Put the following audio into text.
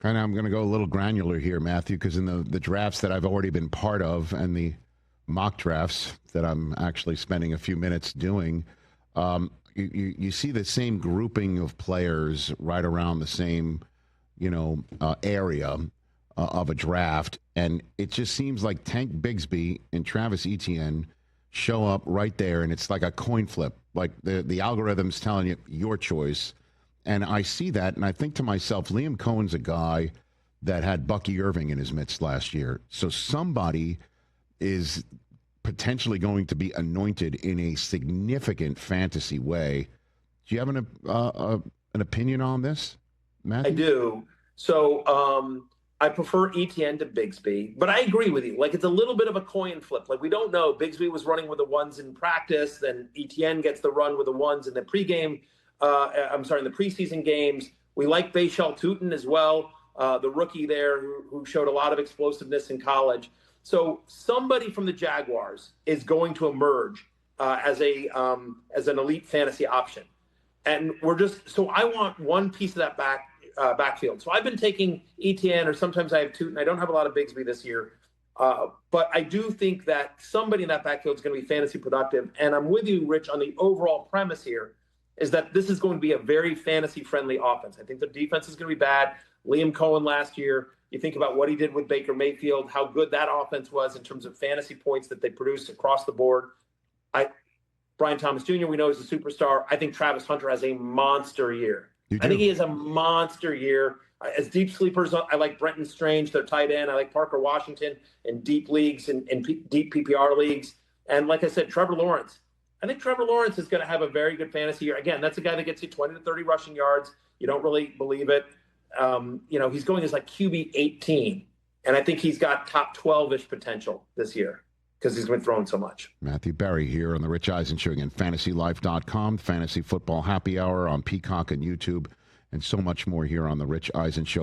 Kind of, I'm going to go a little granular here, Matthew, because in the drafts that I've already been part of and the mock drafts that I'm actually spending a few minutes doing, you see the same grouping of players right around the same, area of a draft. And it just seems like Tank Bigsby and Travis Etienne show up right there, and it's like a coin flip. Like the algorithm's telling you your choice. And I see that, and I think to myself, Liam Cohen's a guy that had Bucky Irving in his midst last year. So somebody is potentially going to be anointed in a significant fantasy way. Do you have an opinion on this, Matt? I do. So I prefer Etienne to Bigsby, but I agree with you. Like, it's a little bit of a coin flip. Like, we don't know. Bigsby was running with the ones in practice, then Etienne gets the run with the ones in the pregame. In the preseason games. We like Bashal Tutin as well, the rookie there who showed a lot of explosiveness in college. So somebody from the Jaguars is going to emerge as an elite fantasy option. And so I want one piece of that backfield. So I've been taking Etienne, or sometimes I have Tutin. I don't have a lot of Bigsby this year. But I do think that somebody in that backfield is going to be fantasy productive. And I'm with you, Rich, on the overall premise here, is that this is going to be a very fantasy-friendly offense. I think the defense is going to be bad. Liam Cohen last year, you think about what he did with Baker Mayfield, how good that offense was in terms of fantasy points that they produced across the board. Brian Thomas Jr., we know, is a superstar. I think Travis Hunter has a monster year. I think he has a monster year. As deep sleepers, I like Brenton Strange, their tight end. I like Parker Washington in deep leagues and deep PPR leagues. And like I said, Trevor Lawrence. I think Trevor Lawrence is going to have a very good fantasy year. Again, that's a guy that gets you 20 to 30 rushing yards. You don't really believe it. He's going as like QB 18. And I think he's got top 12-ish potential this year because he's been throwing so much. Matthew Berry here on the Rich Eisen Show and FantasyLife.com, Fantasy Football Happy Hour on Peacock and YouTube, and so much more here on the Rich Eisen Show.